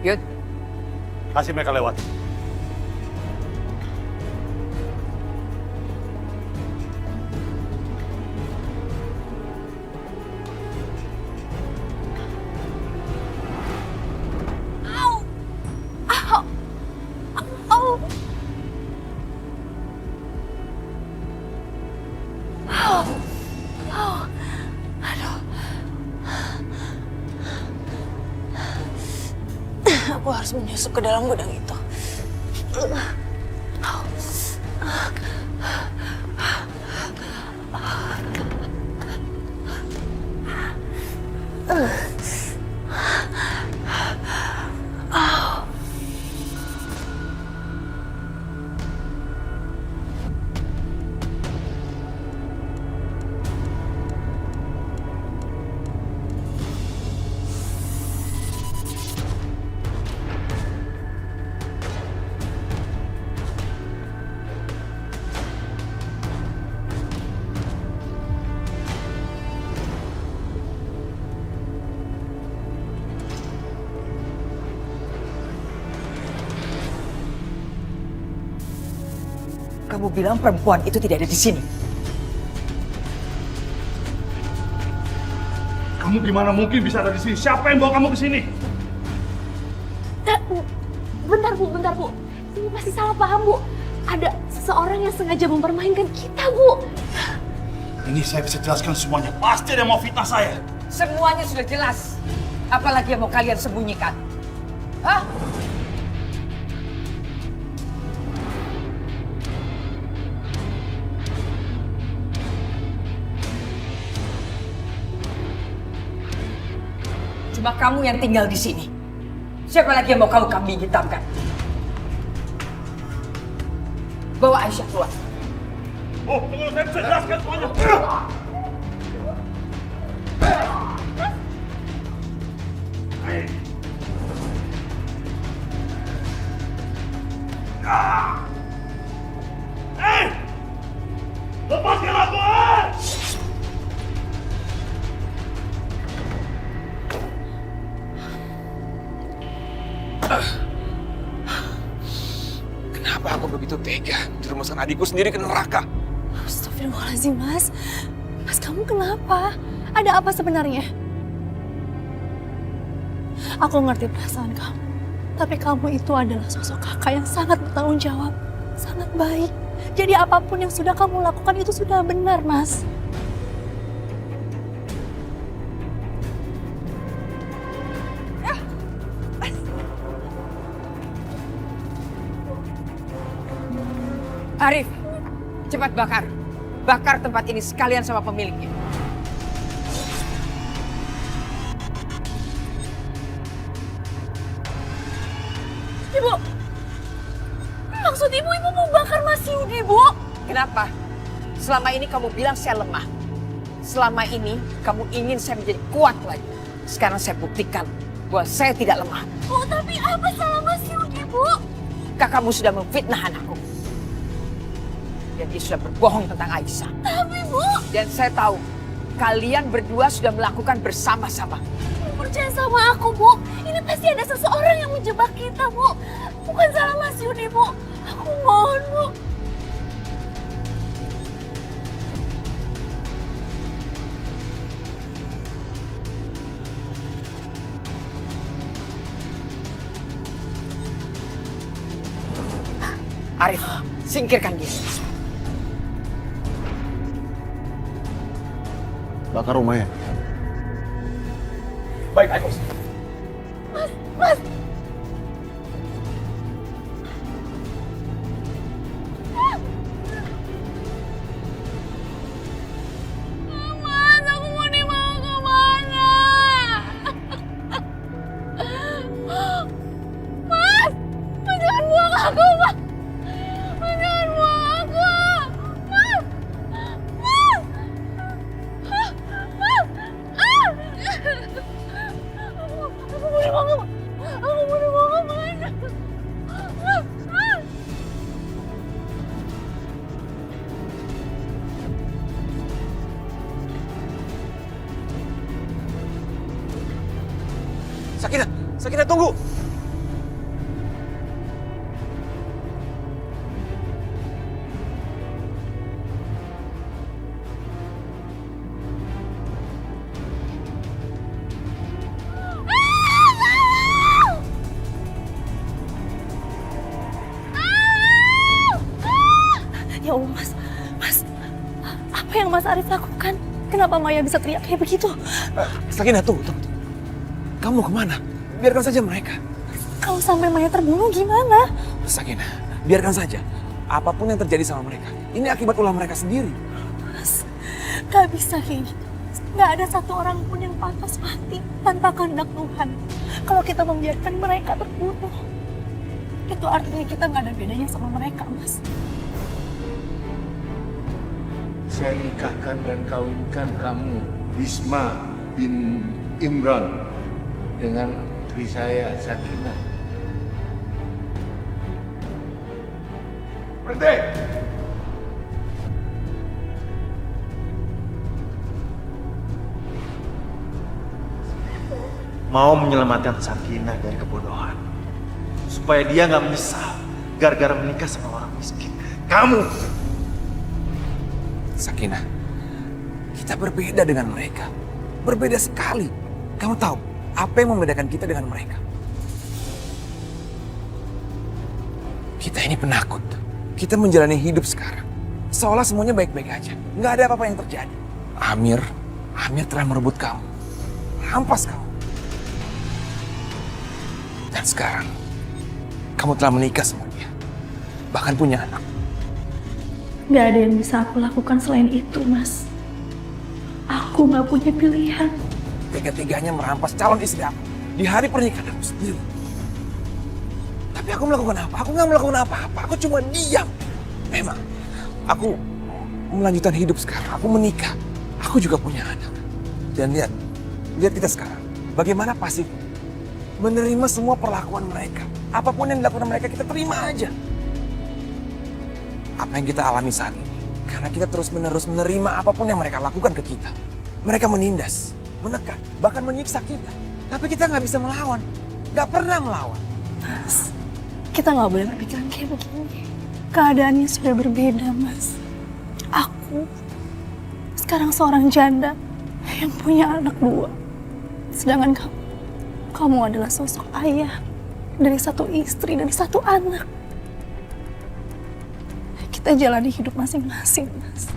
Yud. Kasih mereka lewat. Aku harus menyusup ke dalam gudang itu. Kamu bilang perempuan itu tidak ada di sini. Kamu gimana mungkin bisa ada di sini? Siapa yang bawa kamu ke sini? Bentar Bu. Ini pasti salah paham, Bu. Ada seseorang yang sengaja mempermainkan kita, Bu. Ini saya bisa jelaskan semuanya. Pasti ada yang mau fitnah saya. Semuanya sudah jelas. Apalagi yang mau kalian sembunyikan? Hah? Cuma kamu yang tinggal di sini. Siapa lagi yang mau kamu kambing hitamkan? Bawa Aisyah keluar. Oh, tunggu, saya bisa jelaskan semuanya. Lepaskan aku! Kenapa aku begitu tega menjerumuskan adikku sendiri ke neraka? Astagfirullahaladzim, Mas. Mas, kamu kenapa? Ada apa sebenarnya? Aku ngerti perasaan kamu. Tapi kamu itu adalah sosok kakak yang sangat bertanggung jawab. Sangat baik. Jadi apapun yang sudah kamu lakukan itu sudah benar, Mas. Arif, cepat bakar. Bakar tempat ini sekalian sama pemiliknya. Ibu, maksud ibu mau bakar Mas Yudi, Bu? Kenapa? Selama ini kamu bilang saya lemah. Selama ini kamu ingin saya menjadi kuat lagi. Sekarang saya buktikan bahwa saya tidak lemah. Oh, tapi apa salah Mas Yudi, Bu? Kakakmu sudah memfitnah anakku. Dan dia sudah berbohong tentang Aisyah. Tapi, Bu, Dan saya tahu, kalian berdua sudah melakukan bersama-sama. percaya sama aku, Bu. Ini pasti ada seseorang yang menjebak kita, Bu. Bukan salah Mas Yudi, Bu. Aku mohon, Bu. Arif, singkirkan dia. Bakar rumahnya. Baik, Aiko. Mas, aku mau dibawa kemana? Mas, jangan buang aku, Mas. Jangan buang aku. Mas, Mas. Aku mau dibawa kemana? Aku mau dibawa kemana? Sakinah, Sakinah tunggu. Mas Arif lakukan? Kenapa Maya bisa teriak kayak begitu? Sakinah, tunggu. Kamu kemana? Biarkan saja mereka. Kalau sampai Maya terbunuh gimana? Sakinah, biarkan saja. Apapun yang terjadi sama mereka, ini akibat ulah mereka sendiri. Mas, gak bisa kayak gitu. Gak ada satu orang pun yang pantas mati tanpa kehendak Tuhan. Kalau kita membiarkan mereka terbunuh, itu artinya kita gak ada bedanya sama mereka, Mas. Saya nikahkan dan kawinkan kamu, Bisma bin Imran, dengan istri saya, Sakinah. Berhenti! Mau menyelamatkan Sakinah dari kebodohan. Supaya dia nggak menyesal gara-gara menikah sama orang miskin. Kamu! Sakinah, kita berbeda dengan mereka. Berbeda sekali. Kamu tahu apa yang membedakan kita dengan mereka? Kita ini penakut. Kita menjalani hidup sekarang seolah semuanya baik-baik aja. Nggak ada apa-apa yang terjadi. Amir telah merebut kamu. Rampas kamu. Dan sekarang, kamu telah menikah sama dia. Bahkan punya anak. Gak ada yang bisa aku lakukan selain itu, Mas. Aku gak punya pilihan. Tega-teganya merampas calon istri aku di hari pernikahan aku sendiri. Tapi aku melakukan apa? Aku nggak melakukan apa-apa. Aku cuma diam. Memang, aku melanjutkan hidup sekarang. Aku menikah. Aku juga punya anak. Dan lihat kita sekarang. Bagaimana pasif menerima semua perlakuan mereka. Apapun yang dilakukan mereka, kita terima aja. Apa yang kita alami saat ini, karena kita terus-menerus menerima apapun yang mereka lakukan ke kita. Mereka menindas, menekan, bahkan menyiksa kita. Tapi kita nggak bisa melawan. Nggak pernah melawan. Mas, kita gak boleh berpikiran kayak begini. Keadaannya sudah berbeda, Mas. Aku sekarang seorang janda yang punya anak 2. Sedangkan kamu adalah sosok ayah dari satu istri, dari satu anak. Kita jalani hidup masing-masing, Mas.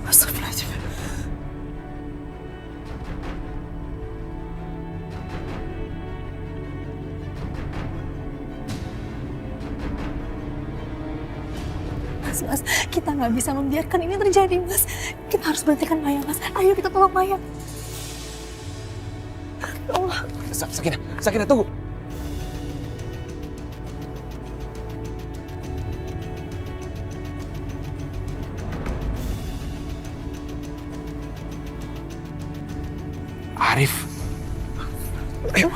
Astagfirullahaladzim. Mas, kita nggak bisa membiarkan ini terjadi, Mas. Kita harus berhentikan Maya, Mas. Ayo kita tolong Maya. Ya Allah. Sakinah, tunggu. Arif. Ayo.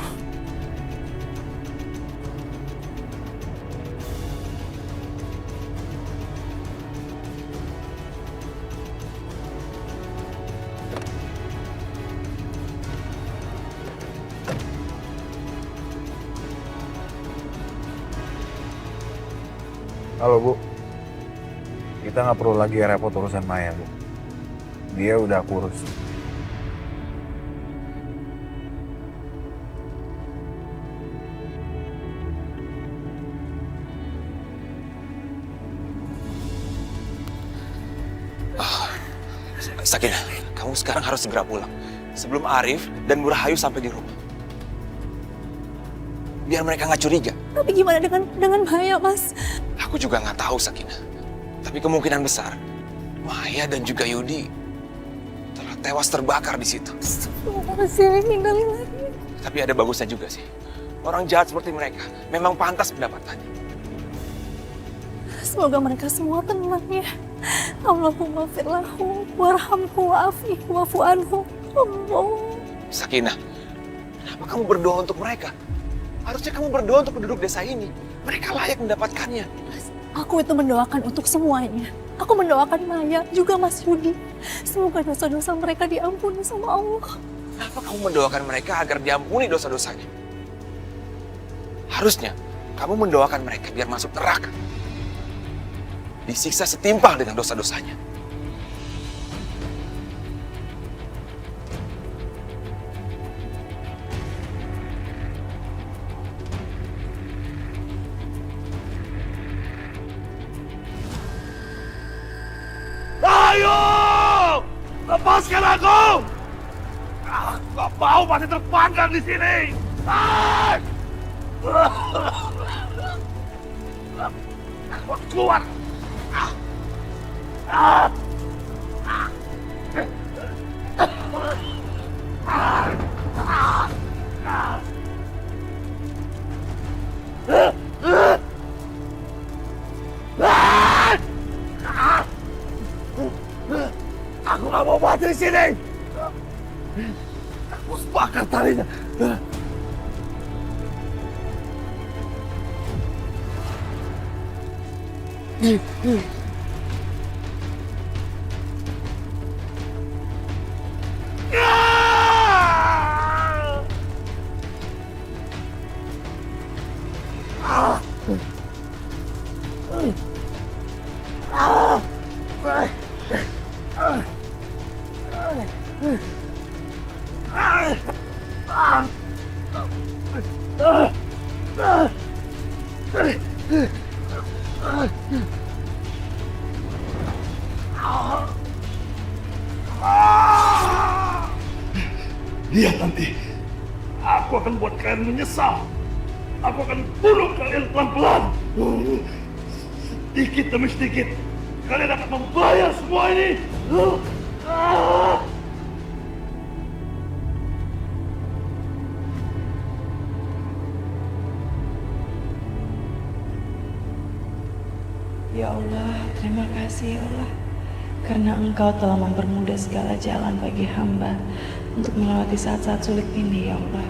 Halo Bu, kita nggak perlu lagi repot urusan Maya Bu. Dia udah aku urus. Sakinah, kamu sekarang harus segera pulang. Sebelum Arif dan Bu Rahayu sampai di rumah. Biar mereka nggak curiga. Tapi gimana dengan Maya, Mas? Aku juga nggak tahu, Sakinah. Tapi kemungkinan besar, Maya dan juga Yudi telah tewas terbakar di situ. Tapi ada bagusnya juga sih. Orang jahat seperti mereka memang pantas pendapatannya. Semoga mereka semua tenang ya. Allahumma firlahu warhamhu wa'afihi wa'fu anhu. Allah. Sakinah, kenapa kamu berdoa untuk mereka? Harusnya kamu berdoa untuk penduduk desa ini. Mereka layak mendapatkannya. Aku itu mendoakan untuk semuanya. Aku mendoakan Maya, juga Mas Yudi. Semoga dosa-dosa mereka diampuni sama Allah. Kenapa kamu mendoakan mereka agar diampuni dosa-dosanya? Harusnya kamu mendoakan mereka biar masuk neraka. Disiksa setimpal dengan dosa-dosanya. Lepaskan aku! Aku gak mau masih terpanggang di sini! Aku harus keluar! Aku gak mau mati di sini! Aku sepakat talinya! Lihat nanti, aku akan buat kalian menyesal. Aku akan bunuh kalian pelan-pelan. Sedikit demi sedikit, kalian akan membayar semua ini. Ya Allah, terima kasih ya Allah. Karena Engkau telah mempermudah segala jalan bagi hamba untuk melewati saat-saat sulit ini ya Allah.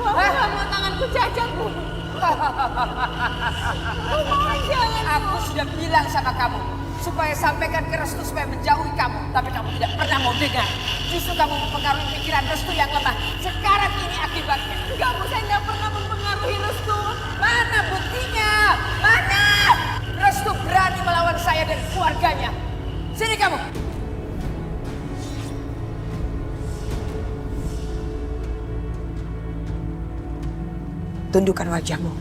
Kamu tanganku cacat, Bu. Aku sudah bilang sama kamu supaya sampaikan ke Restu supaya menjauhi kamu, tapi kamu tidak pernah mau dengar. Justru kamu mempengaruhi pikiran Restu yang lemah. Sekarang ini akibatnya. Enggak, Bu, saya nggak pernah mempengaruhi Restu. Mana buktinya? Mana? Restu berani melawan saya dan keluarganya. Sini kamu. Tundukkan wajahmu.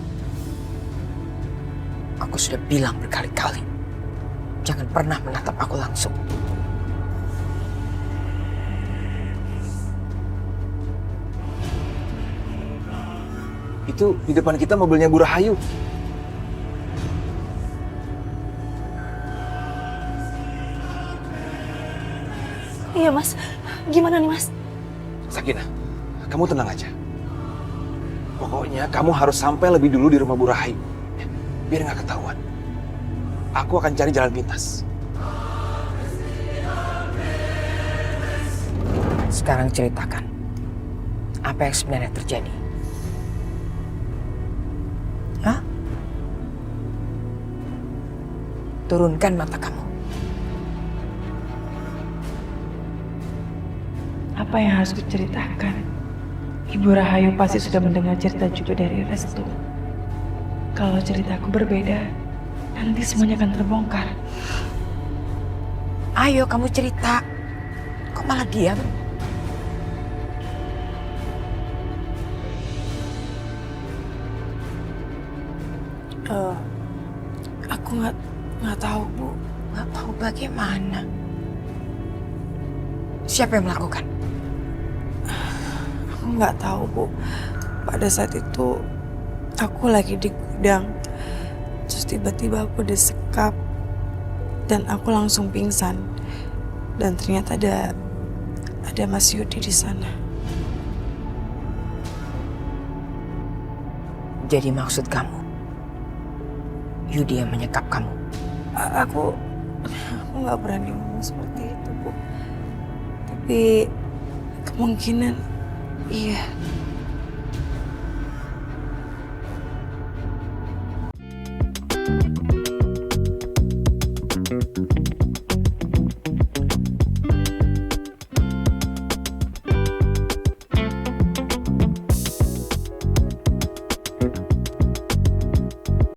Aku sudah bilang berkali-kali, jangan pernah menatap aku langsung. Itu di depan kita mobilnya Bu Rahayu. Iya mas, gimana nih mas? Sakinah, kamu tenang aja. Pokoknya kamu harus sampai lebih dulu di rumah Bu Rahayu. Biar nggak ketahuan. Aku akan cari jalan pintas. Sekarang ceritakan, apa yang sebenarnya terjadi? Hah? Turunkan mata kamu. Apa yang harus kuceritakan? Ibu Rahayu pasti sudah mendengar cerita juga dari Restu. Kalau ceritaku berbeda, nanti semuanya akan terbongkar. Ayo kamu cerita. Kok malah diam? Aku nggak tahu Bu. Nggak tahu bagaimana. Siapa yang melakukan? Aku nggak tahu Bu. Pada saat itu aku lagi di gudang. Terus tiba-tiba aku disekap dan aku langsung pingsan. Dan ternyata ada Mas Yudi di sana. Jadi maksud kamu, Yudi yang menyekap kamu? Aku nggak berani ngomong seperti itu Bu. Tapi kemungkinan iya.